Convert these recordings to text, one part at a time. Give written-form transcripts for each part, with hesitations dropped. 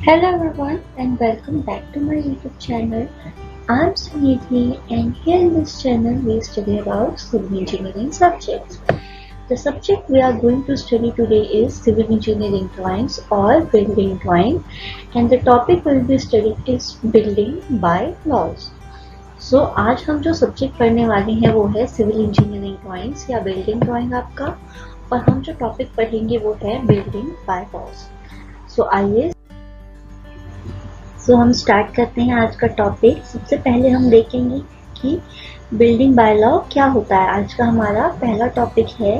Hello everyone and welcome back to my YouTube channel. I'm Sunidhi and here in this channel we study about civil engineering subjects. The subject we are going to study today is civil engineering drawings or building drawing, and the topic we will be studying is building by laws. So आज हम जो subject पढ़ने वाले हैं वो है civil engineering drawings या building drawing आपका, और हम जो टॉपिक पढ़ेंगे वो है बिल्डिंग बाय लॉज। सो हम स्टार्ट करते हैं आज का टॉपिक। सबसे पहले हम देखेंगे कि बिल्डिंग बाय लॉ क्या होता है। आज का हमारा पहला टॉपिक है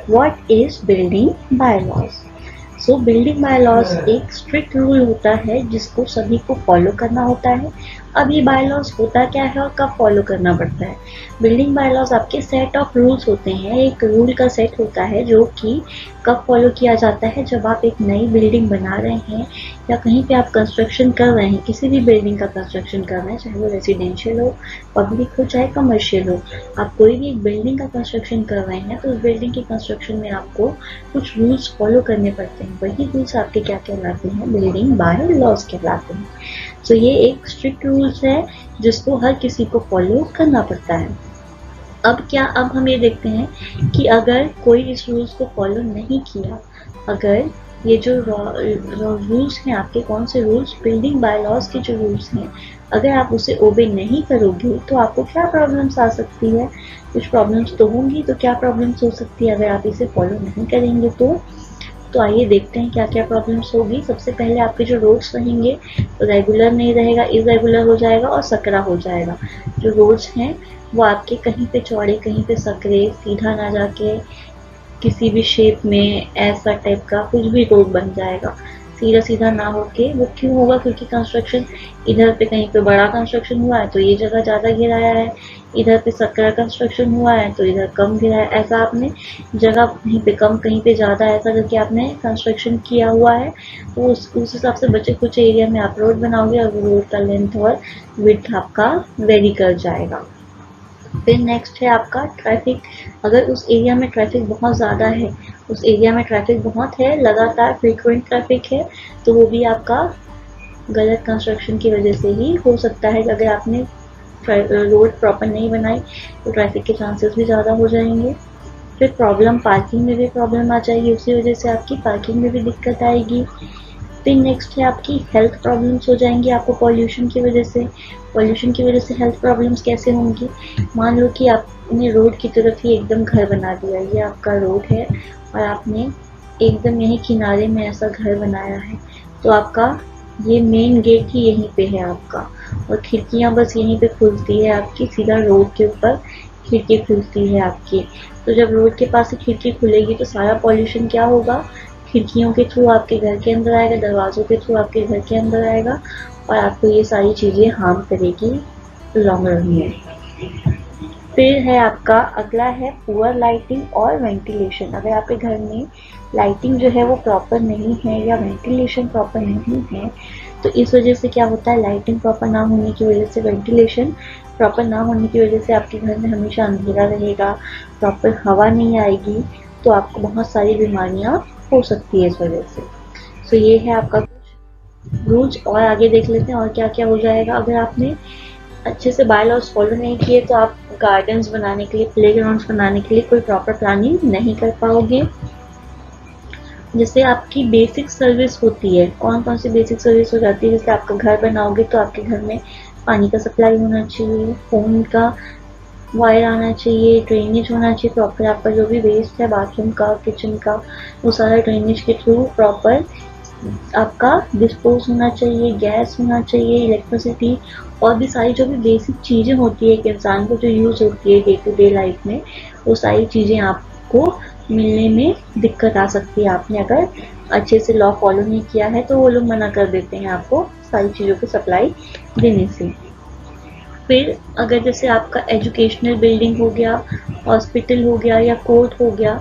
what is building bylaws. So building bylaws एक स्ट्रिक्ट रूल होता है जिसको सभी को फॉलो करना होता है। अब ये बाय लॉज होता क्या है और कब फॉलो करना पड़ता है। बिल्डिंग बाय लॉज आपके सेट ऑफ रूल्स होते हैं, एक रूल का सेट होता है जो कि कब फॉलो किया जाता है, जब आप एक नई बिल्डिंग बना रहे हैं या कहीं पे आप कंस्ट्रक्शन कर रहे हैं, किसी भी बिल्डिंग का कंस्ट्रक्शन कर रहे हैं, चाहे वो रेजिडेंशियल हो, पब्लिक हो, चाहे कमर्शियल हो। आप कोई भी एक बिल्डिंग का कंस्ट्रक्शन कर रहे हैं तो उस बिल्डिंग के कंस्ट्रक्शन में आपको कुछ रूल्स फॉलो करने पड़ते हैं। वही रूल्स आपके क्या कहलाते हैं, बिल्डिंग बाय लॉज कहलाते हैं। तो ये एक स्ट्रिक्ट रूल्स है जिसको हर किसी को फॉलो करना पड़ता है। अब हम ये देखते हैं कि अगर कोई इस रूल्स को फॉलो नहीं किया, अगर ये जो रूल्स हैं आपके, कौन से रूल्स, बिल्डिंग बाय लॉज के जो रूल्स हैं, अगर आप उसे ओबे नहीं करोगे तो आपको क्या प्रॉब्लम्स आ सकती है। कुछ प्रॉब्लम्स तो होंगी, तो क्या प्रॉब्लम्स हो सकती है अगर आप इसे फॉलो नहीं करेंगे तो आइए देखते हैं क्या क्या प्रॉब्लम्स होगी। सबसे पहले आपके जो रोड्स रहेंगे तो रेगुलर नहीं रहेगा, इरेगुलर हो जाएगा और सकरा हो जाएगा। जो रोड्स हैं वो आपके कहीं पे चौड़े, कहीं पे सकरे, सीधा ना जाके किसी भी शेप में ऐसा टाइप का कुछ भी रोड बन जाएगा, सीधा सीधा ना होके। वो क्यों होगा, क्योंकि कंस्ट्रक्शन इधर पे कहीं पे बड़ा कंस्ट्रक्शन हुआ है तो ये जगह ज़्यादा घिराया है, इधर पे सकरा कंस्ट्रक्शन हुआ है तो इधर कम घिराया, ऐसा आपने जगह कहीं पे कम कहीं पे ज़्यादा ऐसा करके आपने कंस्ट्रक्शन किया हुआ है। तो उस हिसाब से बचे कुछ एरिया में आप रोड बनाओगे और रोड का लेंथ और विड्थ आपका वेरी कर जाएगा। फिर नेक्स्ट है आपका ट्रैफिक। अगर उस एरिया में ट्रैफिक बहुत ज़्यादा है, उस एरिया में ट्रैफिक बहुत है, लगातार फ्रीक्वेंट ट्रैफिक है, तो वो भी आपका गलत कंस्ट्रक्शन की वजह से ही हो सकता है। अगर आपने रोड प्रॉपर नहीं बनाई तो ट्रैफिक के चांसेस भी ज़्यादा हो जाएंगे। फिर प्रॉब्लम, पार्किंग में भी प्रॉब्लम आ जाएगी, उसी वजह से आपकी पार्किंग में भी दिक्कत आएगी। फिर नेक्स्ट है आपकी हेल्थ प्रॉब्लम्स हो जाएंगी आपको पॉल्यूशन की वजह से। पॉल्यूशन की वजह से हेल्थ प्रॉब्लम्स कैसे होंगी। मान लो कि आपने रोड की तरफ ही एकदम घर बना दिया, ये आपका रोड है और आपने एकदम यहीं किनारे में ऐसा घर बनाया है, तो आपका ये मेन गेट ही यहीं पे है आपका, और खिड़कियां बस यहीं पे खुलती है आपकी, सीधा रोड के ऊपर खिड़की खुलती है आपकी। तो जब रोड के पास ही खिड़की खुलेगी तो सारा पॉल्यूशन क्या होगा, खिड़कियों के थ्रू आपके घर के अंदर आएगा, दरवाजों के थ्रू आपके घर के अंदर आएगा और आपको ये सारी चीज़ें हार्म करेगी लॉन्ग रन में। फिर है आपका अगला है पुअर लाइटिंग और वेंटिलेशन। अगर आपके घर में लाइटिंग जो है वो प्रॉपर नहीं है या वेंटिलेशन प्रॉपर नहीं है तो इस वजह से क्या होता है, लाइटिंग प्रॉपर ना होने की वजह से, वेंटिलेशन प्रॉपर ना होने की वजह से आपके घर में हमेशा अंधेरा रहेगा, प्रॉपर हवा नहीं आएगी, तो आपको बहुत सारी बीमारियां हो सकती है इस वजह से। सो ये है आपका कुछ रूल्स। और आगे देख लेते हैं और क्या क्या हो जाएगा। अगर आपने अच्छे से बाय लॉज फॉलो नहीं किए तो आप गार्डन्स बनाने के लिए, प्लेग्राउंड्स बनाने के लिए कोई प्रॉपर प्लानिंग नहीं कर पाओगे। जैसे आपकी बेसिक सर्विस होती है, कौन कौन सी बेसिक सर्विस हो जाती है, जैसे आपका घर बनाओगे तो आपके घर में पानी का सप्लाई होना चाहिए, फोन का वायर आना चाहिए, ड्रेनेज होना चाहिए प्रॉपर, आपका जो भी वेस्ट है बाथरूम का, किचन का, वो सारा ड्रेनेज के थ्रू प्रॉपर आपका डिस्पोज होना चाहिए, गैस होना चाहिए, इलेक्ट्रिसिटी और भी सारी जो भी बेसिक चीज़ें होती है एक इंसान को जो यूज़ होती है डे टू डे लाइफ में, वो सारी चीज़ें आपको मिलने में दिक्कत आ सकती है। आपने अगर अच्छे से लॉ फॉलो नहीं किया है तो वो लोग मना कर देते हैं आपको सारी चीज़ों को सप्लाई देने से। फिर अगर जैसे आपका एजुकेशनल बिल्डिंग हो गया, हॉस्पिटल हो गया या कोर्ट हो गया,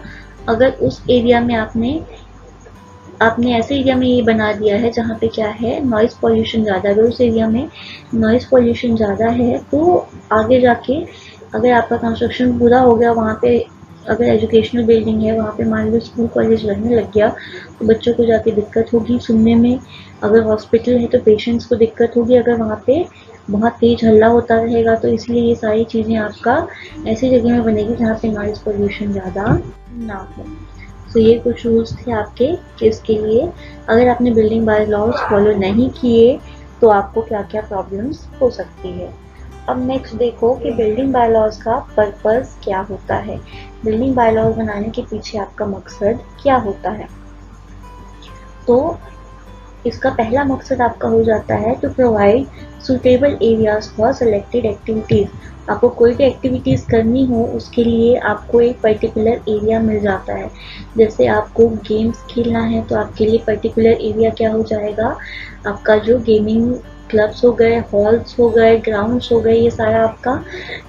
अगर उस एरिया में आपने ऐसे एरिया में ये बना दिया है जहाँ पे क्या है, नॉइज़ पॉल्यूशन ज़्यादा है, अगर उस एरिया में नॉइज़ पॉल्यूशन ज़्यादा है तो आगे जाके अगर आपका कंस्ट्रक्शन पूरा हो गया, वहाँ पे अगर एजुकेशनल बिल्डिंग है वहाँ पे मान लो स्कूल कॉलेज लगने लग गया तो बच्चों को जाके दिक्कत होगी सुनने में। अगर हॉस्पिटल है तो पेशेंट्स को दिक्कत होगी अगर वहाँ पे बहुत तेज हल्ला होता रहेगा। तो इसलिए ये सारी चीज़ें आपका ऐसी जगह में बनेगी जहाँ पे नॉइज़ पोल्यूशन ज़्यादा ना हो। तो ये कुछ रूल्स थे आपके इसके लिए। अगर आपने बिल्डिंग बाय लॉज फॉलो नहीं किए तो आपको क्या क्या प्रॉब्लम्स हो सकती है। अब नेक्स्ट देखो कि बिल्डिंग बाय लॉज का पर्पस क्या होता है। बिल्डिंग बाय लॉज बनाने के पीछे आपका मकसद क्या होता है। तो इसका पहला मकसद आपका हो जाता है to provide suitable areas for selected activities. आपको कोई भी एक्टिविटीज़ करनी हो उसके लिए आपको एक पर्टिकुलर एरिया मिल जाता है। जैसे आपको गेम्स खेलना है तो आपके लिए पर्टिकुलर एरिया क्या हो जाएगा, आपका जो गेमिंग क्लब्स हो गए, हॉल्स हो गए, ग्राउंड्स हो गए, ये सारा आपका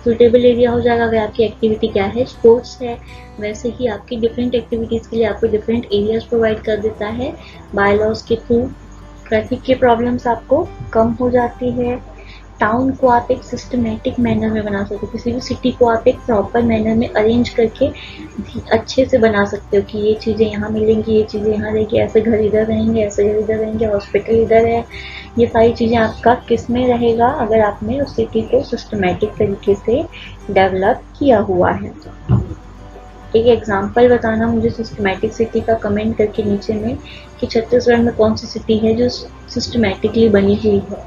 सुटेबल एरिया हो जाएगा। अगर आपकी एक्टिविटी क्या है, स्पोर्ट्स है, वैसे ही आपकी डिफरेंट एक्टिविटीज़ के लिए आपको डिफरेंट एरियाज प्रोवाइड कर देता है बाय लॉज के थ्रू। ट्रैफिक की प्रॉब्लम्स आपको कम हो जाती है। टाउन को आप एक सिस्टमेटिक मैनर में बना सकते हो। किसी भी सिटी को आप एक प्रॉपर मैनर में अरेंज करके अच्छे से बना सकते हो कि ये चीज़ें यहाँ मिलेंगी, ये चीज़ें यहाँ रहेंगी, ऐसे घर इधर रहेंगे, ऐसे घर इधर रहेंगे, हॉस्पिटल इधर है। ये सारी चीज़ें आपका किस में रहेगा, अगर आपने उस सिटी को सिस्टमेटिक तरीके से डेवलप किया हुआ है। एक एग्जाम्पल बताना मुझे सिस्टमेटिक सिटी का, कमेंट करके नीचे में कि छत्तीसगढ़ में कौन सी सिटी है जो सिस्टमेटिकली बनी हुई है।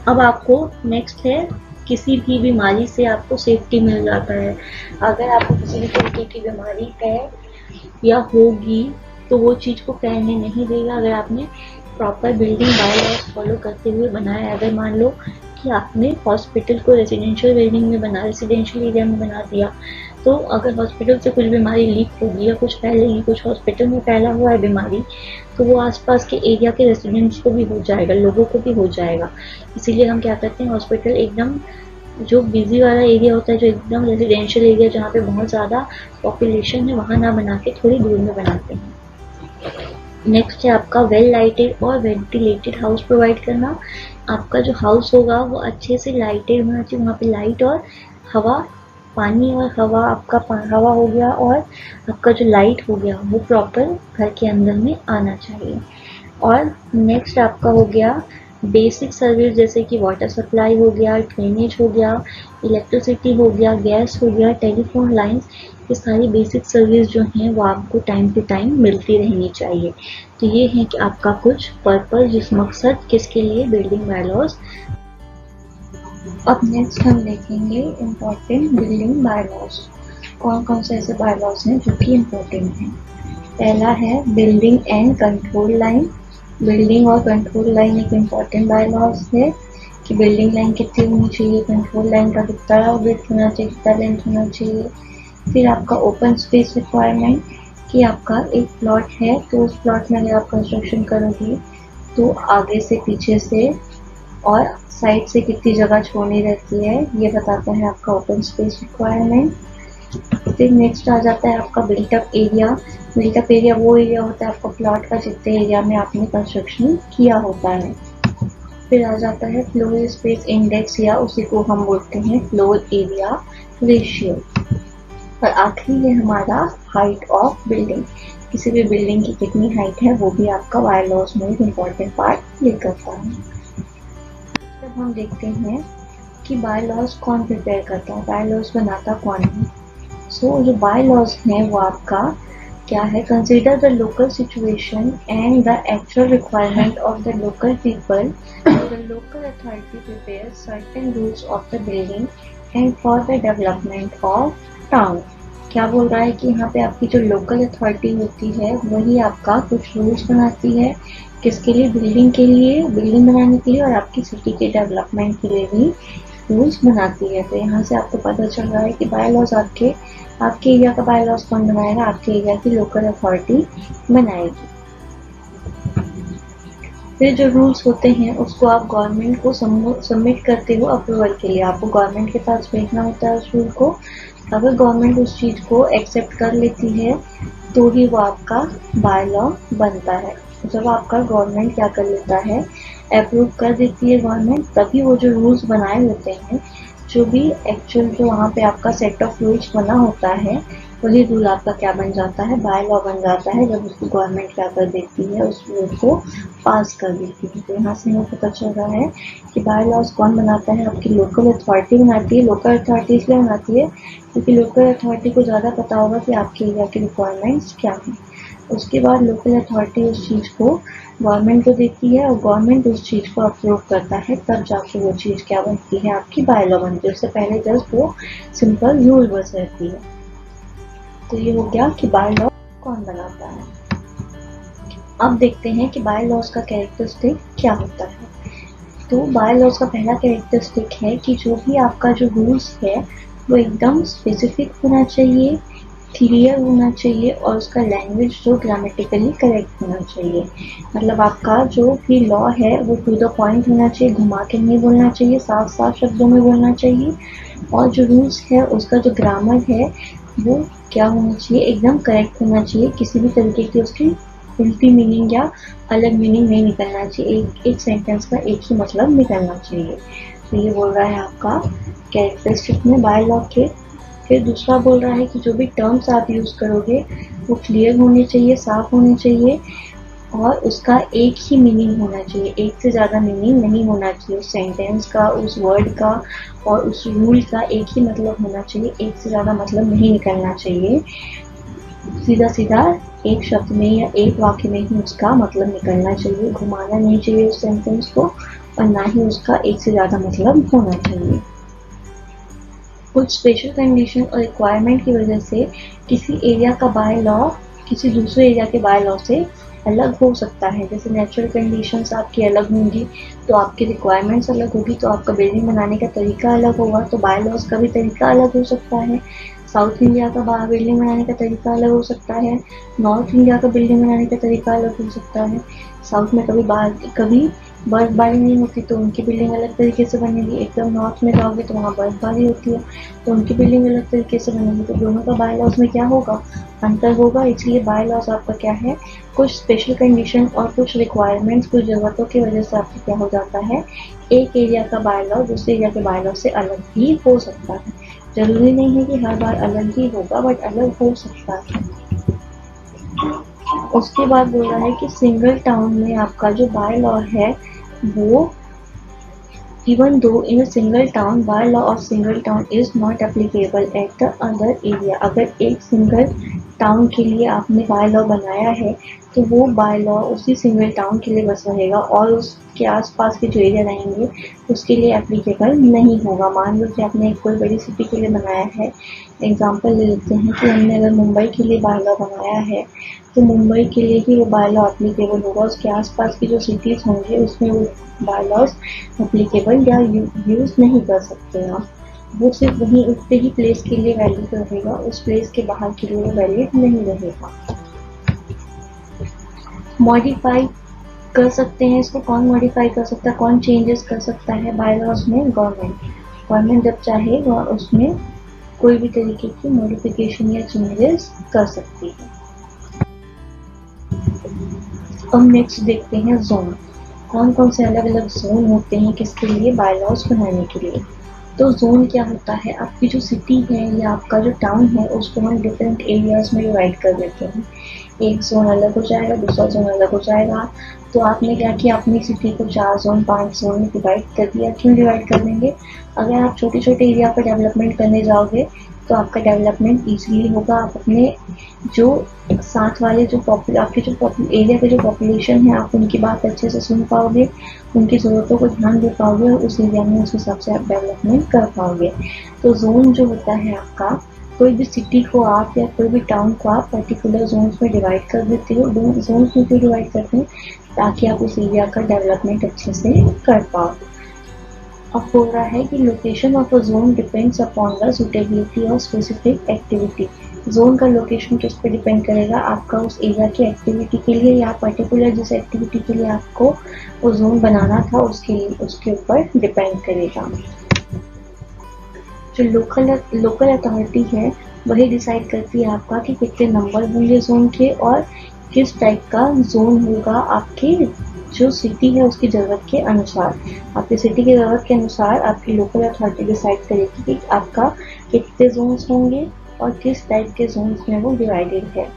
अब आपको नेक्स्ट है किसी भी बीमारी से आपको सेफ्टी मिल जाता है। अगर आपको किसी भी तरीके की बीमारी है या होगी तो वो चीज़ को फैलने नहीं देगा अगर आपने proper building bylaws follow करते हुए बनाया है। अगर मान लो कि आपने हॉस्पिटल को रेजिडेंशियल बिल्डिंग में बना, रेजिडेंशियल एरिया में बना दिया, तो अगर हॉस्पिटल से कुछ बीमारी लीक होगी या कुछ फैलेगी, कुछ हॉस्पिटल में फैला हुआ है बीमारी, तो वो आसपास के एरिया के रेसिडेंट्स को भी हो जाएगा, लोगों को भी हो जाएगा। इसीलिए हम क्या करते हैं, हॉस्पिटल एकदम जो बिजी वाला एरिया होता है, जो एकदम रेजिडेंशियल एरिया जहाँ पे बहुत ज़्यादा पॉपुलेशन है, वहाँ ना बना के थोड़ी दूर में बनाते हैं। नेक्स्ट है आपका वेल लाइटेड और वेंटिलेटेड हाउस प्रोवाइड करना। आपका जो हाउस होगा वो अच्छे से लाइटेड होना चाहिए, वहाँ पे लाइट और हवा, पानी और हवा, आपका हवा हो गया और आपका जो लाइट हो गया वो प्रॉपर घर के अंदर में आना चाहिए। और नेक्स्ट आपका हो गया बेसिक सर्विस, जैसे कि वाटर सप्लाई हो गया, ड्रेनेज हो गया, इलेक्ट्रिसिटी हो गया, गैस हो गया, टेलीफोन लाइंस, ये सारी बेसिक सर्विस जो हैं वो आपको टाइम टू टाइम मिलती रहनी चाहिए। तो ये है कि आपका कुछ पर्पस, जिस मकसद किसके लिए बिल्डिंग बाय लॉज। अब नेक्स्ट हम देखेंगे इम्पोर्टेंट बिल्डिंग बाय लॉज। कौन कौन से ऐसे बाय लॉज हैं जो कि इम्पोर्टेंट हैं। पहला है building and control line. Building और कंट्रोल लाइन एक इम्पॉर्टेंट बाय लॉज है कि बिल्डिंग लाइन कितनी होनी चाहिए, कंट्रोल लाइन का कितना विड्थ होना चाहिए, कितना लेंथ होना चाहिए। फिर आपका ओपन स्पेस रिक्वायरमेंट कि आपका एक प्लॉट है तो उस प्लॉट में अगर आप कंस्ट्रक्शन करोगे तो आगे से, पीछे से और साइड से कितनी जगह छोड़नी रहती है, ये बताता है आपका ओपन स्पेस रिक्वायरमेंट। फिर नेक्स्ट आ जाता है आपका बिल्टअप एरिया। बिल्टअप एरिया वो एरिया होता है आपका प्लॉट का जितने एरिया में आपने कंस्ट्रक्शन किया होता है। फिर आ जाता है फ्लोर स्पेस इंडेक्स, या उसी को हम बोलते हैं फ्लोर एरिया रेशियो। और आखिरी है हमारा हाइट ऑफ बिल्डिंग। किसी भी बिल्डिंग की कितनी हाइट है वो भी आपका बाय लॉज में एक इम्पॉर्टेंट पार्ट प्ले करता है। जब हम देखते हैं कि बाय लॉज कौन प्रिपेयर करता है, बाय लॉज बनाता कौन है। जो बाय लॉज है वो आपका क्या है, consider the local situation and the actual requirement of the local people, the local authority prepare certain rules of the building and for the development of town. क्या बोल रहा है कि यहाँ पे आपकी जो लोकल अथॉरिटी होती है वही आपका कुछ रूल्स बनाती है, किसके लिए, बिल्डिंग के लिए, बिल्डिंग बनाने के लिए, और आपकी सिटी के डेवलपमेंट के लिए भी रूल्स बनाती है। तो यहाँ से आपको पता चल रहा है कि बाय लॉज आपके एरिया का बाय लॉज कौन बनाएगा, आपके एरिया की लोकल अथॉरिटी बनाएगी। फिर जो रूल्स होते हैं उसको आप गवर्नमेंट को सबमिट करते हो अप्रूवल के लिए। आपको गवर्नमेंट के पास भेजना होता है उस रूल को। अगर गवर्नमेंट उस चीज़ को एक्सेप्ट कर लेती है तो ही वो आपका बाय लॉ बनता है। जब आपका गवर्नमेंट क्या कर लेता है, अप्रूव कर देती है गवर्नमेंट, तभी वो जो रूल्स बनाए होते हैं जो भी एक्चुअल जो वहाँ पे आपका सेट ऑफ रूल्स बना होता है वही रूल आपका क्या बन जाता है, बाय लॉ बन जाता है, जब उसको गवर्नमेंट क्या कर देती है, उस रूल को पास कर देती है। तो यहाँ से हमें पता चल रहा है कि बाय लॉज कौन बनाता है, आपकी लोकल अथॉरिटी बनाती है। लोकल अथॉरिटी इसलिए बनाती है क्योंकि लोकल अथॉरिटी को ज़्यादा पता होगा कि आपके एरिया की रिक्वायरमेंट्स क्या हैं। उसके बाद लोकल अथॉरिटी उस चीज़ को गवर्नमेंट को देती है और गवर्नमेंट उस चीज़ को अप्रूव करता है, तब जाके वो चीज़ क्या बनती है, आपकी बाय लॉ बनती है। उससे पहले जस्ट वो सिंपल रूल बस रहती है। तो ये हो गया कि बाय लॉ कौन बनाता है। अब देखते हैं कि बाय लॉज का कैरेक्टरिस्टिक क्या होता है। तो बाय लॉज का पहला कैरेक्टरिस्टिक है कि जो भी आपका जो रूल्स है वो एकदम स्पेसिफिक होना चाहिए, क्लियर होना चाहिए और उसका लैंग्वेज जो ग्रामेटिकली करेक्ट होना चाहिए। मतलब आपका जो भी लॉ है वो टू द पॉइंट होना चाहिए, घुमा के नहीं बोलना चाहिए, साफ साफ शब्दों में बोलना चाहिए। और जो रूल्स है उसका जो ग्रामर है वो क्या होना चाहिए, एकदम करेक्ट होना चाहिए। किसी भी तरीके की उसकी उल्टी मीनिंग या अलग मीनिंग नहीं निकलना चाहिए, एक सेंटेंस का एक ही मतलब निकलना चाहिए। तो ये बोल रहा है आपका कैरेक्टरिस्टिक में बाय लॉ के। फिर दूसरा बोल रहा है कि जो भी टर्म्स आप यूज़ करोगे वो क्लियर होने चाहिए, साफ होने चाहिए और उसका एक ही मीनिंग होना चाहिए, एक से ज़्यादा मीनिंग नहीं होना चाहिए। उस सेंटेंस का, उस वर्ड का और उस रूल का एक ही मतलब होना चाहिए, एक से ज़्यादा मतलब नहीं निकलना चाहिए। सीधा सीधा एक शब्द में या एक वाक्य में ही उसका मतलब निकलना चाहिए, घुमाना नहीं चाहिए उस सेंटेंस को और ना ही उसका एक से ज़्यादा मतलब होना चाहिए। कुछ स्पेशल कंडीशन और रिक्वायरमेंट की वजह से किसी एरिया का बाय लॉ किसी दूसरे एरिया के बाय लॉ से अलग हो सकता है। जैसे नेचुरल कंडीशंस आपकी अलग होंगी तो आपकी रिक्वायरमेंट्स अलग होगी, तो आपका बिल्डिंग बनाने का तरीका अलग होगा, तो बाय लॉज का भी तरीका अलग हो सकता है। साउथ इंडिया का बिल्डिंग बनाने का तरीका अलग हो सकता है, नॉर्थ इंडिया का बिल्डिंग बनाने का तरीका अलग हो सकता है। साउथ में कभी बर्फबारी नहीं होती तो उनकी बिल्डिंग अलग तरीके से बनेगी, एकदम नॉर्थ में जाओगे तो वहाँ बर्फबारी होती है तो उनकी बिल्डिंग अलग तरीके से बनेगी। तो दोनों का बाय लॉज में क्या होगा, अंतर होगा। इसलिए बाय लॉज आपका क्या है, कुछ स्पेशल कंडीशन और कुछ रिक्वायरमेंट्स, कुछ ज़रूरतों की वजह से आपका क्या हो जाता है, एक एरिया का बाय लॉ दूसरे एरिया के बाय लॉ से अलग भी हो सकता है। जरूरी नहीं है कि हर बार अलग ही होगा, बट अलग हो सकता है। उसके बाद बोल रहा है कि सिंगल टाउन में आपका जो बाय लॉ है वो even though in a single town bylaw of single town is not applicable at the other area। अगर एक सिंगल टाउन के लिए आपने बाय लॉ बनाया है तो वो बाय लॉ उसी सिंगल टाउन के लिए बस रहेगा और उसके आसपास के जो एरिया रहेंगे उसके लिए एप्लीकेबल नहीं होगा। मान लो कि आपने एक कोई बड़ी सिटी के लिए बनाया है, एग्जांपल ले लेते हैं कि हमने अगर मुंबई के लिए बाय लॉ बनाया है तो मुंबई के लिए ही वो बाय लॉ एप्लीकेबल होगा, उसके आसपास की जो सिटीज़ होंगे उसमें वो बाय लॉज एप्लीकेबल या यूज़ नहीं कर सकते आप। वो सिर्फ वहीं उतने ही प्लेस के लिए वैलिड रहेगा, उस प्लेस के बाहर के लिए वैलिड नहीं रहेगा। मॉडिफाई कर सकते हैं इसको, कौन मॉडिफाई कर सकता है, कौन चेंजेस कर सकता है बाय लॉज में, गवर्नमेंट जब चाहे वह उसमें कोई भी तरीके की मॉडिफिकेशन या चेंजेस कर सकती है। अब नेक्स्ट देखते हैं जोन, कौन कौन से अलग अलग जोन होते हैं किसके लिए, बाय लॉज बनाने के लिए। तो जोन क्या होता है, आपकी जो सिटी है या आपका जो टाउन है उसको हम डिफरेंट एरियाज में डिवाइड कर देते हैं। एक जोन अलग हो जाएगा, दूसरा जोन अलग हो जाएगा। तो आपने क्या किया, अपनी सिटी को 4 जोन 5 जोन में डिवाइड कर दिया। क्यों डिवाइड कर देंगे, अगर आप छोटे छोटे एरिया पर डेवलपमेंट करने जाओगे तो आपका डेवलपमेंट ईजिली होगा। आप अपने जो साथ वाले जो आपके जो एरिया के जो पॉपुलेशन है आप उनकी बात अच्छे से सुन पाओगे, उनकी ज़रूरतों को ध्यान दे पाओगे और उस एरिया में उस हिसाब से आप डेवलपमेंट कर पाओगे। तो जोन जो होता है आपका, कोई भी सिटी को आप या कोई भी टाउन को आप पर्टिकुलर जोन्स में डिवाइड कर देते हो। जोन्स में क्यों डिवाइड करते हैं, ताकि आप उस एरिया का डेवलपमेंट अच्छे से कर पाओ। अब बोल रहा है कि location of a zone depends upon the suitability of specific activity. Zone का लोकेशन किस पे डिपेंड करेगा, आपका उस एरिया की एक्टिविटी के लिए या पर्टिकुलर जिस एक्टिविटी के लिए आपको वो जोन बनाना था उसके ऊपर डिपेंड करेगा। जो लोकल अथॉरिटी है वही डिसाइड करती है आपका कि कितने नंबर होंगे जोन के और किस टाइप का जोन होगा आपके जो सिटी है उसकी ज़रूरत के अनुसार। आपकी सिटी की ज़रूरत के अनुसार आपकी लोकल अथॉरिटी डिसाइड करेगी कि आपका कितने जोन्स होंगे और किस टाइप के जोन्स में वो डिवाइडेड है।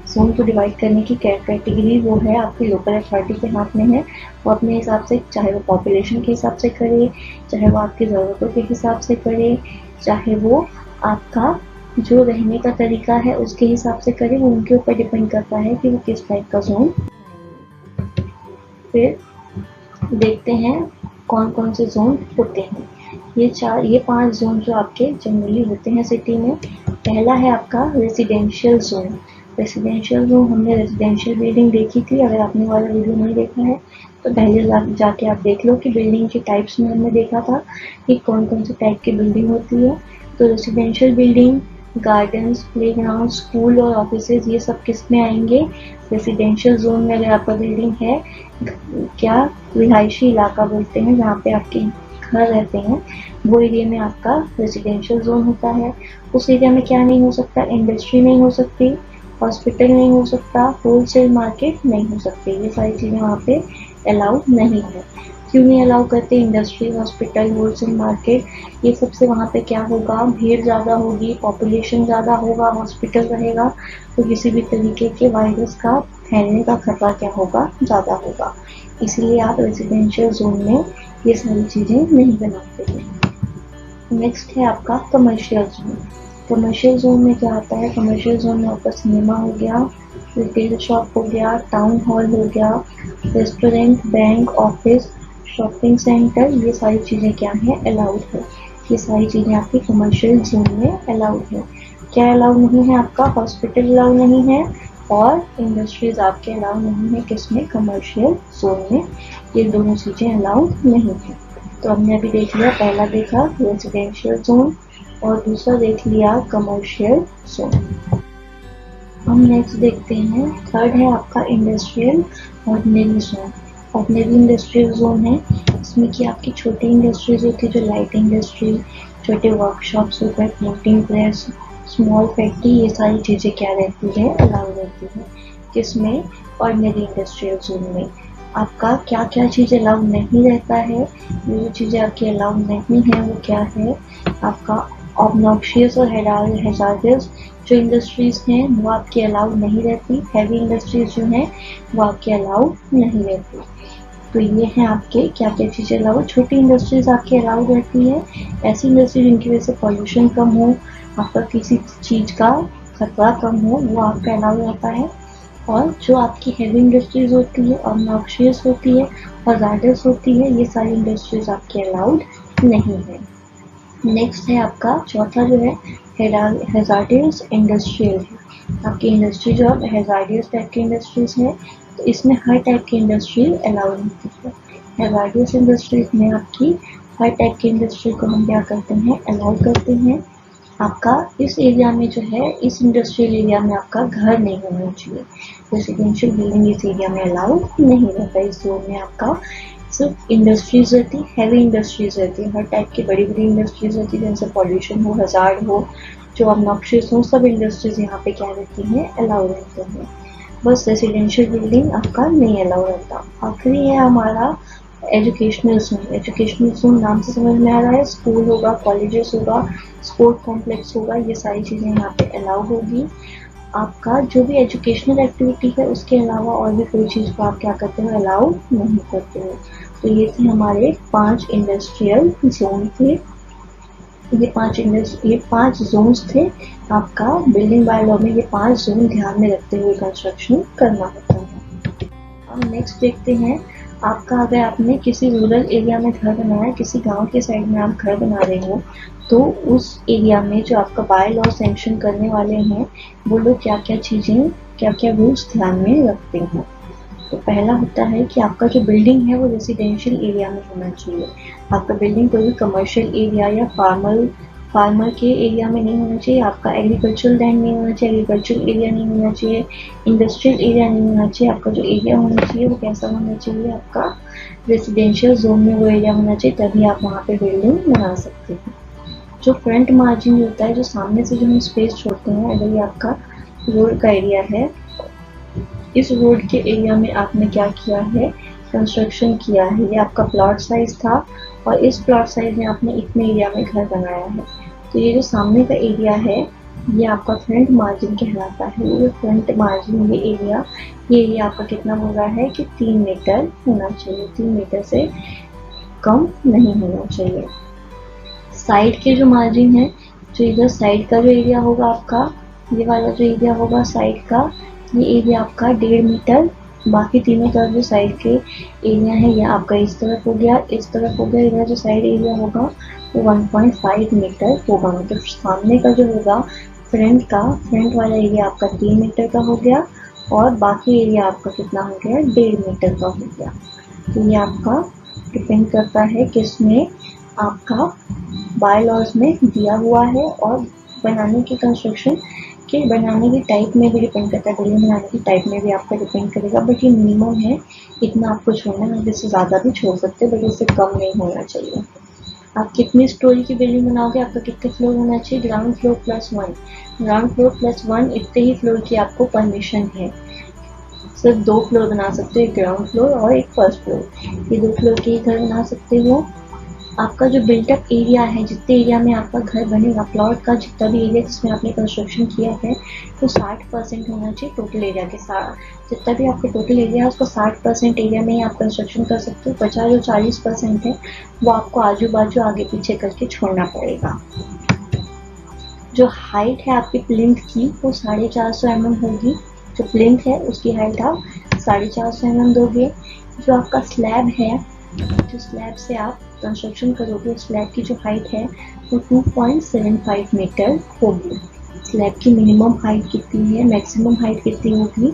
जोन को डिवाइड करने की कैटेगरी वो है आपकी लोकल अथॉरिटी के हाथ में है। वो अपने हिसाब से, चाहे वो पॉपुलेशन के हिसाब से करे, चाहे वो आपकी ज़रूरतों के हिसाब से करे, चाहे वो आपका जो रहने का तरीका है उसके हिसाब से करे, वो उनके ऊपर डिपेंड करता है कि वो किस टाइप का जोन। फिर देखते हैं कौन कौन से जोन होते हैं। ये 5 जोन जो आपके जनरली होते हैं सिटी में। पहला है आपका रेसिडेंशियल जोन। रेसिडेंशियल जोन हमने रेसिडेंशियल बिल्डिंग देखी थी। अगर आपने वाला वीडियो नहीं देखा है तो पहले जाके आप देख लो कि बिल्डिंग के टाइप्स में हमने देखा था कि कौन कौन से टाइप की बिल्डिंग होती है। तो residential building, gardens, playground, school और ऑफिसेज, ये सब किस में आएंगे? रेसिडेंशियल जोन में। अगर आपका बिल्डिंग है, क्या रिहायशी इलाका बोलते हैं जहाँ पे आपके घर रहते हैं, वो एरिया में आपका रेसिडेंशियल जोन होता है। उस एरिया में क्या नहीं हो सकता? इंडस्ट्री नहीं हो सकती, हॉस्पिटल नहीं हो सकता, होलसेल मार्केट नहीं हो सकती। ये सारी चीज़ें वहाँ पे अलाउ नहीं है। क्यों नहीं अलाउ करते? इंडस्ट्री, हॉस्पिटल, होलसेल मार्केट, ये सबसे वहाँ पे क्या होगा? भीड़ ज़्यादा होगी, पॉपुलेशन ज़्यादा होगा, हॉस्पिटल रहेगा, तो किसी भी तरीके के वायरस का फैलने का खतरा क्या होगा? ज़्यादा होगा। इसलिए आप रेजिडेंशियल जोन में ये सारी चीज़ें नहीं बनाते हैं। नेक्स्ट है आपका कमर्शियल जोन। कमर्शियल जोन में क्या आता है? कमर्शियल जोन में आपका सिनेमा हो गया, रिटेल शॉप हो गया, टाउन हॉल हो गया, restaurant, bank, office, shopping centre, ये सारी चीज़ें क्या हैं? अलाउड है। ये सारी चीज़ें आपकी कमर्शियल जोन में अलाउड है। क्या अलाउड नहीं है? आपका हॉस्पिटल अलाउड नहीं है और इंडस्ट्रीज आपके अलाउ नहीं है। किसमें? कमर्शियल जोन में ये दोनों चीज़ें अलाउड नहीं है। तो हमने अभी देख लिया, पहला देखा रेजिडेंशियल जोन और दूसरा देख लिया कमर्शियल जोन। हम नेक्स्ट देखते हैं, थर्ड है आपका industrial ordinary zone. Ordinary industrial zone है, इसमें कि आपकी छोटी इंडस्ट्रीज होती है, जो लाइट इंडस्ट्री, छोटे वर्कशॉप्स होते हैं, प्रिंटिंग प्रेस, स्मॉल फैक्ट्री, ये सारी चीज़ें क्या रहती है? अलाउ रहती है। किसमें? ऑर्डिनरी इंडस्ट्रियल जोन में। आपका क्या क्या चीज़ अलाउ नहीं रहता है? ये जो चीज़ें आपकी अलाउ नहीं है वो क्या है? आपका ऑब्नॉक्शियस और हैजार्डस जो इंडस्ट्रीज हैं वो आपकी अलाउ नहीं रहती। हैवी इंडस्ट्रीज जो हैं वो आपके अलाउ नहीं रहती। तो ये हैं आपके क्या क्या चीज़ें अलाउ। छोटी इंडस्ट्रीज आपकी अलाउ रहती है, ऐसी इंडस्ट्री जिनकी वजह से पॉल्यूशन कम हो, आपका किसी चीज़ का खतरा कम हो, वो आपका अलाउ रहता है। और जो आपकी हैवी इंडस्ट्रीज होती है, ऑब्नॉक्शियस होती है, हैजार्डस होती है, ये सारी इंडस्ट्रीज आपके अलाउड नहीं है। नेक्स्ट है आपका चौथा जो है हैजार्डियस इंडस्ट्रियल है। आपकी इंडस्ट्री जो हैजार्डियस टाइप की इंडस्ट्रीज है, तो इसमें हर टाइप की इंडस्ट्री अलाउड होती है। हैजार्डियस इंडस्ट्रीज में आपकी हर टाइप की इंडस्ट्री को हम क्या करते हैं? अलाउ करते हैं। आपका इस एरिया में जो है, इस इंडस्ट्रियल एरिया में आपका घर नहीं होना चाहिए। रेसिडेंशियल बिल्डिंग इस एरिया में अलाउड नहीं रहता। इस जोन में आपका सिर्फ इंडस्ट्रीज रहती, हैवी इंडस्ट्रीज रहती है, हर टाइप की बड़ी बड़ी इंडस्ट्रीज रहती है, जिनसे पॉल्यूशन हो, हजार्ड हो, जो ऑब्नॉक्शियस हो, सब इंडस्ट्रीज यहाँ पे क्या रहती हैं? अलाउ रहते हैं। बस रेसिडेंशियल बिल्डिंग आपका नहीं अलाउ रहता। आखिरी है हमारा एजुकेशनल जोन। एजुकेशनल जोन नाम से समझ में आ रहा है, स्कूल होगा, कॉलेजेस होगा, स्पोर्ट कॉम्प्लेक्स होगा, ये सारी चीज़ें यहाँ पे अलाउ होगी। आपका जो भी एजुकेशनल एक्टिविटी है उसके अलावा और भी कोई चीज़ को आप क्या करते हो? अलाउ नहीं करते हो। तो ये थे हमारे 5 इंडस्ट्रियल जोन थे। ये 5 जोन्स थे। आपका बिल्डिंग बाय लॉ में ये 5 जोन ध्यान में रखते हुए कंस्ट्रक्शन करना होता है। अब नेक्स्ट देखते हैं, आपका अगर आपने किसी रूरल एरिया में घर बनाया, किसी गांव के साइड में आप घर बना रहे हो, तो उस एरिया में जो आपका बाय लॉ सैंक्शन करने वाले हैं वो लोग क्या क्या चीज़ें, क्या क्या रूल्स ध्यान में रखते हैं। तो पहला होता है कि आपका जो बिल्डिंग है वो रेसिडेंशियल एरिया में होना चाहिए। आपका बिल्डिंग कोई भी कमर्शियल एरिया या फार्मर के एरिया में नहीं होना चाहिए। आपका एग्रीकल्चरल लैंड नहीं होना चाहिए, एग्रीकल्चरल एरिया नहीं होना चाहिए, इंडस्ट्रियल एरिया नहीं होना चाहिए। आपका जो एरिया होना चाहिए वो कैसा होना चाहिए? आपका रेसिडेंशियल जोन में वो एरिया होना चाहिए, तभी आप वहाँ पे बिल्डिंग बना सकते हैं। जो फ्रंट मार्जिन होता है, जो सामने से जो हम स्पेस छोड़ते हैं, अगर ये आपका रोड का एरिया है इस रोड के एरिया में आपने क्या किया है, कंस्ट्रक्शन किया है। ये आपका प्लॉट साइज था और इस प्लॉट साइज में आपने इतने एरिया में घर बनाया है। तो ये जो सामने का एरिया है ये आपका फ्रंट मार्जिन कहलाता है। ये फ्रंट मार्जिन ये एरिया आपका कितना हो रहा है कि 3 मीटर होना चाहिए, 3 मीटर से कम नहीं होना चाहिए। साइड के जो मार्जिन है, जो इधर साइड का जो एरिया होगा आपका, ये वाला जो एरिया होगा साइड का, ये एरिया आपका 1.5 मीटर। बाकी तीनों तरफ जो साइड के एरिया है ये आपका इस तरफ हो गया, इस तरफ हो गया। इधर जो साइड एरिया होगा वो 1.5 मीटर होगा। मतलब सामने का जो होगा फ्रंट वाला एरिया आपका 3 मीटर का हो गया और बाकी एरिया आपका कितना हो गया, 1.5 मीटर का हो गया। तो ये आपका डिपेंड करता है किसमें, आपका बायलॉज में दिया हुआ है और बनाने की कंस्ट्रक्शन के बनाने की टाइप में भी डिपेंड करता है। बिल्डिंग बनाने की टाइप में भी आपका डिपेंड करेगा, बट ये मिनिमम है, इतना आपको छोड़ना है। इससे ज़्यादा भी छोड़ सकते हैं बट इससे कम नहीं होना चाहिए। आप कितनी स्टोरी की बिल्डिंग बनाओगे, आपका कितने फ्लोर होना चाहिए, ground floor plus 1। Ground floor plus 1 इतने ही फ्लोर की आपको परमिशन है। सिर्फ 2 फ्लोर बना सकते हो, एक ग्राउंड फ्लोर और एक फर्स्ट फ्लोर। ये 2 फ्लोर के घर बना सकते हो। आपका जो बिल्टअप एरिया है, जितने एरिया में आपका घर बनेगा, प्लॉट का जितना भी एरिया जिसमें आपने कंस्ट्रक्शन किया है वो 60% होना चाहिए टोटल एरिया के साथ। जितना भी आपका टोटल एरिया है उसको 60% एरिया में ही आप कंस्ट्रक्शन कर सकते हो। बचा जो 40% है वो आपको आजू बाजू आगे पीछे करके छोड़ना पड़ेगा। जो हाइट है आपकी प्लिंथ की वो 450 mm होगी। जो प्लिंथ है उसकी हाइट आप 450 mm दोगे। जो आपका स्लैब है, जो स्लैब से आप कंस्ट्रक्शन करोगे, स्लैब की जो हाइट है वो 2.75 मीटर होगी। स्लैब की मिनिमम हाइट कितनी है, मैक्सिमम हाइट कितनी होगी,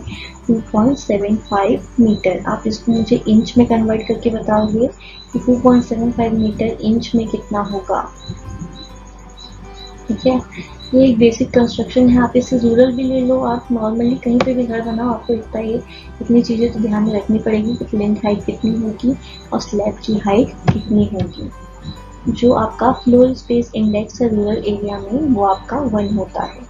2.75 मीटर। आप इसको मुझे इंच में कन्वर्ट करके बताओगे कि 2.75 मीटर इंच में कितना होगा। ठीक है, ये एक बेसिक कंस्ट्रक्शन है। आप इससे रूरल भी ले लो, आप नॉर्मली कहीं पे भी घर बनाओ, आपको इतनी चीज़ें तो ध्यान में रखनी पड़ेगी कि प्लिंथ हाइट कितनी होगी और स्लैब की हाइट कितनी होगी। जो आपका फ्लोर स्पेस इंडेक्स है रूरल एरिया में वो आपका 1 होता है।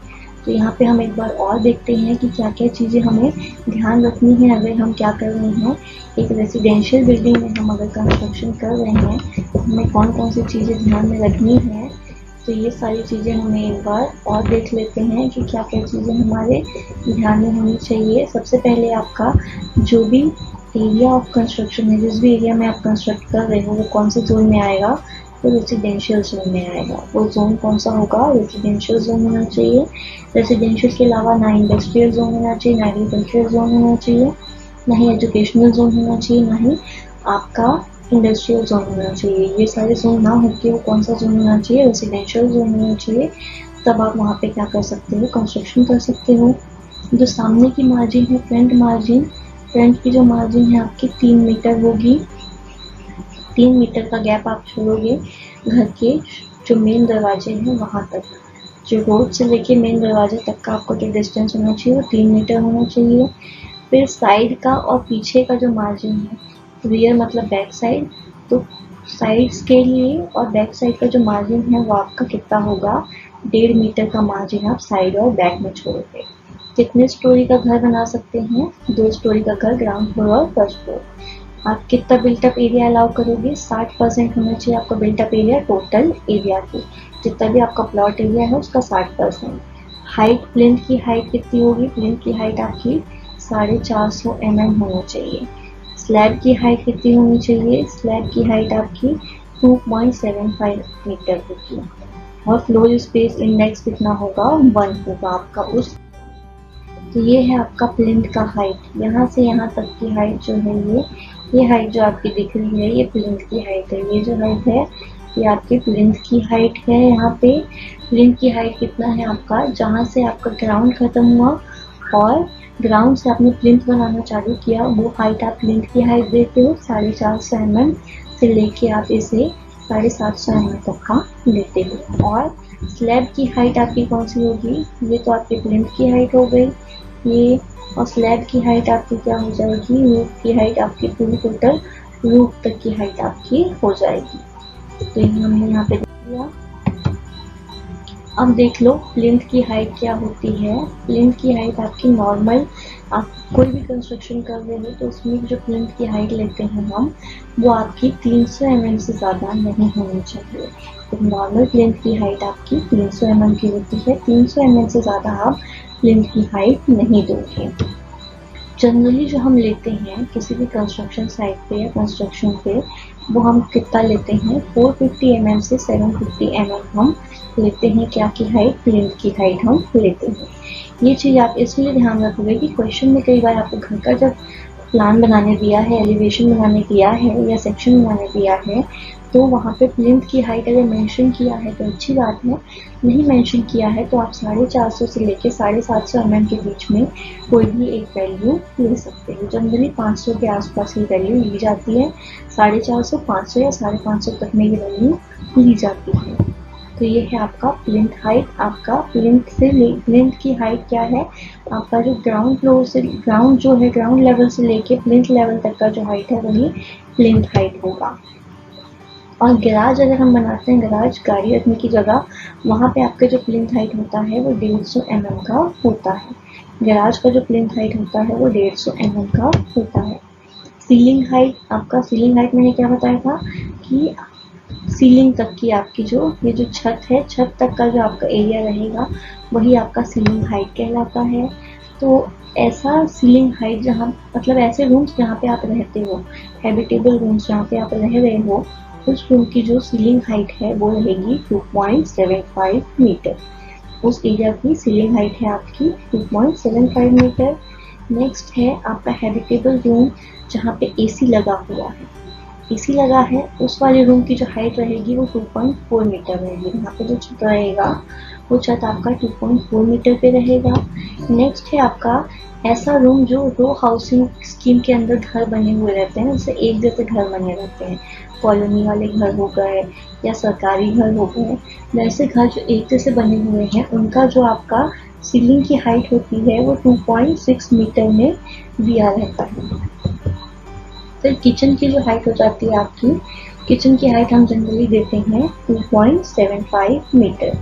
तो यहाँ पे हम एक बार और देखते हैं कि क्या क्या चीज़ें हमें ध्यान रखनी है अगर हम क्या कर रहे हैं, एक रेजिडेंशियल बिल्डिंग में हम अगर कंस्ट्रक्शन कर रहे हैं तो हमें कौन कौन सी चीज़ें ध्यान में रखनी है। तो ये सारी चीज़ें हमें एक बार और देख लेते हैं कि क्या क्या चीज़ें हमारे ध्यान में होनी चाहिए। सबसे पहले आपका जो भी एरिया ऑफ कंस्ट्रक्शन है, जिस भी एरिया में आप कंस्ट्रक्ट कर रहे हो वो कौन से जोन में आएगा, वो रेजिडेंशियल जोन में आएगा। वो जोन कौन सा होगा, रेजिडेंशियल जोन होना चाहिए। रेजिडेंशियल के अलावा ना इंडस्ट्रियल जोन होना चाहिए, ना एग्रीकल्चरल जोन होना चाहिए, ना ही एजुकेशनल जोन होना चाहिए, ना ही आपका इंडस्ट्रियल जोन होना चाहिए। ये सारे जोन ना होके वो कौन सा जोन होना चाहिए, रेजिडेंशियल जोन होना चाहिए। तब आप वहाँ पे क्या कर सकते हो, कंस्ट्रक्शन कर सकते हो। जो सामने की मार्जिन है, फ्रंट की जो मार्जिन है आपकी 3 मीटर होगी। 3 मीटर का गैप आप छोड़ोगे घर के जो मेन दरवाजे हैं वहाँ तक। जो रोड से लेके मेन दरवाजे तक का आपको जो डिस्टेंस होना चाहिए वो 3 मीटर होना चाहिए। फिर साइड का और पीछे का जो मार्जिन है, रियर मतलब बैक साइड, तो साइड्स के लिए और बैक साइड का जो मार्जिन है वो आपका कितना होगा, 1.5 मीटर का मार्जिन आप साइड और बैक में छोड़ोगे। कितने स्टोरी का घर बना सकते हैं, 2 स्टोरी का घर, ग्राउंड फ्लोर और फर्स्ट फ्लोर। आप कितना बिल्टअप एरिया अलाउ करोगे, 60% होना चाहिए आपका बिल्टअप एरिया टोटल एरिया की। जितना भी आपका प्लॉट एरिया है उसका 60%। हाइट, प्लिंथ की हाइट कितनी होगी, प्लिंथ की हाइट आपकी 450 mm होना चाहिए। स्लैब की हाइट कितनी होनी चाहिए, स्लैब की हाइट आपकी 2.75 मीटर होगी। और फ्लोर स्पेस इंडेक्स कितना होगा, 1 होगा आपका उस। तो ये है आपका प्लिंथ का हाइट, यहाँ से यहाँ तक की हाइट जो है ये हाइट जो आपकी दिख रही है ये प्लिंथ की हाइट है। ये जो हाइट है ये आपकी प्लिंथ की हाइट है। यहाँ पे प्लिंथ की हाइट कितना है आपका, जहाँ से आपका ग्राउंड खत्म हुआ और ग्राउंड से आपने प्लिंथ बनाना चालू किया वो हाइट आप प्लिंथ की हाइट देते हो 450 mm से लेके आप इसे 750 mm तक का लेते हो। और स्लैब की हाइट आपकी कौन सी होगी, ये तो आपकी प्लिंथ की हाइट हो गई ये, और स्लैब की हाइट आपकी क्या हो जाएगी, रूफ की हाइट आपकी पूरी टोटल रूफ तक की हाइट आपकी हो जाएगी। तो ये हमने यहाँ पे देख लिया। अब देख लो प्लिंथ की हाइट क्या होती है। प्लिंथ की हाइट आपकी नॉर्मल आप कोई भी कंस्ट्रक्शन कर रहे हो तो उसमें जो प्लिंथ की हाइट लेते हैं हम, वो आपकी 300 mm से ज़्यादा नहीं होनी चाहिए। तो नॉर्मल प्लिंथ की हाइट आपकी 300 mm की होती है। 300 mm से ज़्यादा आप प्लिंथ की हाइट नहीं दोगे। जनरली जो हम लेते हैं किसी भी कंस्ट्रक्शन साइट पे या कंस्ट्रक्शन पे, वो हम कितना लेते हैं, 450 mm से 750 mm हम लेते हैं। क्या की हाइट, प्लिंथ की हाइट हम लेते हैं। ये चीज़ आप इसलिए ध्यान रखोगे कि क्वेश्चन में कई बार आपको घर का जब प्लान बनाने दिया है, एलिवेशन बनाने दिया है या सेक्शन बनाने दिया है, तो वहाँ पे प्लिंथ की हाइट अगर मेंशन किया है तो अच्छी बात है, नहीं मेंशन किया है तो आप 450 से लेके 750 mm के बीच में कोई भी एक वैल्यू ले सकते हो। जनरली 500 के आसपास ही वैल्यू ली जाती है। 450, 500 या 550 तक में ये वैल्यू ली जाती है। तो ये है आपका प्लिंथ हाइट। आपका प्लिंथ की हाइट क्या है, आपका जो ग्राउंड फ्लोर से ग्राउंड जो है, ग्राउंड लेवल से लेके प्लिंथ लेवल तक का जो हाइट है वही प्लिंथ हाइट होगा। और गैराज अगर हम बनाते हैं, गैराज गाड़ी रखने की जगह, वहाँ पे आपका जो प्लिंथ हाइट होता है वो 150 mm का होता है। गैराज का जो प्लिंथ हाइट होता है वो 150 mm का होता है। सीलिंग हाइट, आपका सीलिंग हाइट मैंने क्या बताया था कि सीलिंग तक की आपकी जो ये जो छत है, छत तक का जो आपका एरिया रहेगा वही आपका सीलिंग हाइट कहलाता है। तो ऐसा सीलिंग हाइट जहाँ, मतलब ऐसे रूम्स जहाँ पे आप रहते हो, हैबिटेबल रूम्स जहाँ पे आप रह रहे हो, उस रूम की जो सीलिंग हाइट है वो रहेगी 2.75 मीटर। उस एरिया की सीलिंग हाइट है आपकी 2.75 मीटर। नेक्स्ट है आपका हैबिटेबल रूम जहाँ पे एसी लगा हुआ है, एसी लगा है, उस वाले रूम की जो हाइट रहेगी वो 2.4 मीटर रहेगी। यहाँ पे जो छत रहेगा वो छत आपका 2.4 मीटर पे रहेगा। नेक्स्ट है आपका ऐसा रूम जो रो हाउसिंग स्कीम के अंदर घर बने हुए रहते हैं, जैसे एक जैसे घर बने रहते हैं, कॉलोनी वाले घर हो गए या सरकारी घर हो गए, वैसे घर जो एक जैसे बने हुए हैं उनका जो आपका सीलिंग की हाइट होती है वो 2.6 मीटर में दिया रहता है। फिर किचन की जो हाइट हो जाती है आपकी, किचन की हाइट हम जनरली देते हैं 2.75 मीटर।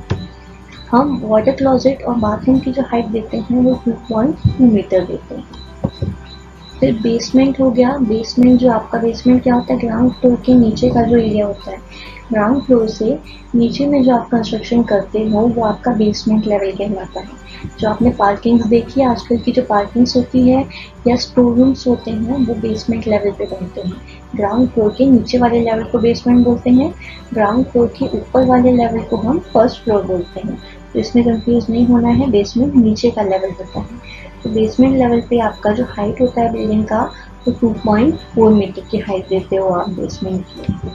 हम वाटर क्लोजेट और बाथरूम की जो हाइट देते हैं वो 2.2 मीटर देते हैं। फिर बेसमेंट हो गया। बेसमेंट जो आपका, बेसमेंट क्या होता है, ग्राउंड फ्लोर के नीचे का जो एरिया होता है, ग्राउंड फ्लोर से नीचे में जो आप कंस्ट्रक्शन करते हो वो आपका बेसमेंट लेवल कहलाता है। जो आपने पार्किंग्स देखी है, आजकल की जो पार्किंग्स होती है या स्टोर रूम्स होते हैं वो बेसमेंट लेवल पे बनते हैं। ग्राउंड फ्लोर के नीचे वाले लेवल को बेसमेंट बोलते हैं, ग्राउंड फ्लोर के ऊपर वाले लेवल को हम फर्स्ट फ्लोर बोलते हैं। तो इसमें कंफ्यूज नहीं होना है, बेसमेंट नीचे का लेवल होता है। तो बेसमेंट लेवल पे आपका जो हाइट होता है बिल्डिंग का वो 2.4 मीटर की हाइट देते हो आप बेसमेंट की।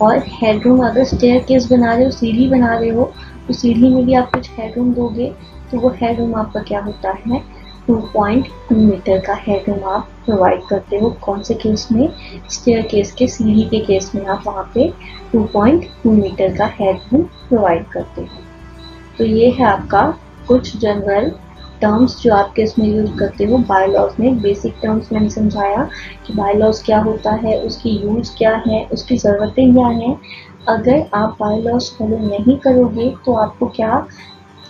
और हेडरूम, अगर स्टेयरकेस बना रहे हो, सीढ़ी बना रहे हो, तो सीढ़ी में भी आप कुछ हेडरूम दोगे, तो वो हेडरूम आपका क्या होता है, 2.2 मीटर का हेडरूम आप प्रोवाइड करते हो। कौन से केस में, स्टेयरकेस के, सीढ़ी के केस में आप वहाँ पे 2.2 मीटर का हेडरूम प्रोवाइड करते हो। तो ये है आपका कुछ जनरल टर्म्स जो आप इसमें यूज करते हो। बायलॉज में बेसिक टर्म्स मैंने समझाया कि बायलॉज क्या होता है, उसकी यूज क्या है, उसकी ज़रूरतें क्या हैं। अगर आप बायलॉज फॉलो नहीं करोगे तो आपको क्या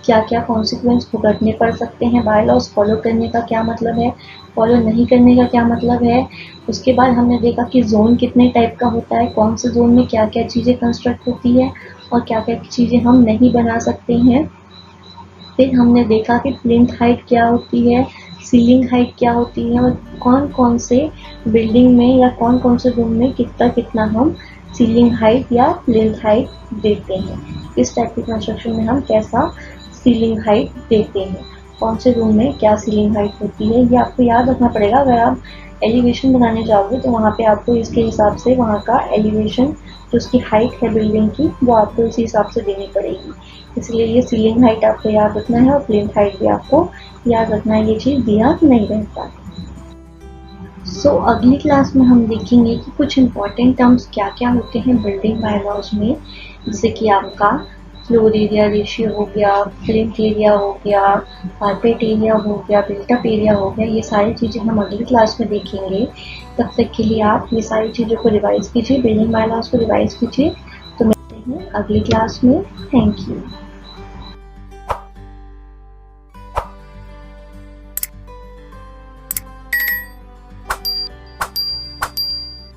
क्या कॉन्सिक्वेंस भुगतने पड़ सकते हैं। बायलॉज फॉलो करने का क्या मतलब है, फॉलो नहीं करने का क्या मतलब है। उसके बाद हमने देखा कि जोन कितने टाइप का होता है, कौन से जोन में क्या क्या चीज़ें कंस्ट्रक्ट होती है और क्या क्या चीज़ें हम नहीं बना सकते हैं। फिर हमने देखा कि प्लिंथ हाइट क्या होती है, सीलिंग हाइट क्या होती है, और कौन कौन से बिल्डिंग में या कौन कौन से रूम में कितना कितना हम सीलिंग हाइट या प्लिंथ हाइट देते हैं। इस टाइप की कंस्ट्रक्शन में हम कैसा सीलिंग हाइट देते हैं, कौन से रूम में क्या सीलिंग हाइट होती है, ये आपको याद रखना पड़ेगा। अगर आप एलिवेशन बनाने जाओगे तो वहाँ पे आपको इसके हिसाब से वहाँ का एलिवेशन जो उसकी हाइट है बिल्डिंग की वो आपको इसी हिसाब से देनी पड़ेगी। इसलिए ये सीलिंग हाइट आपको याद रखना है और प्लिंथ हाइट भी आपको याद रखना है, ये चीज़ दिया नहीं रहता है। सो अगली क्लास में हम देखेंगे कि कुछ इम्पॉर्टेंट टर्म्स क्या क्या होते हैं बिल्डिंग बायलॉज में, जैसे कि आपका फ्लोर एरिया रेशियो हो गया, प्लिंथ एरिया हो गया, कारपेट एरिया हो गया, बिल्टअप एरिया हो गया। ये सारी चीज़ें हम अगली क्लास में देखेंगे। तब तक के लिए आप ये सारी चीज़ों को रिवाइज कीजिए, बिल्डिंग बायलॉज को रिवाइज कीजिए। तो मिलते हैं अगली क्लास में। Thank you.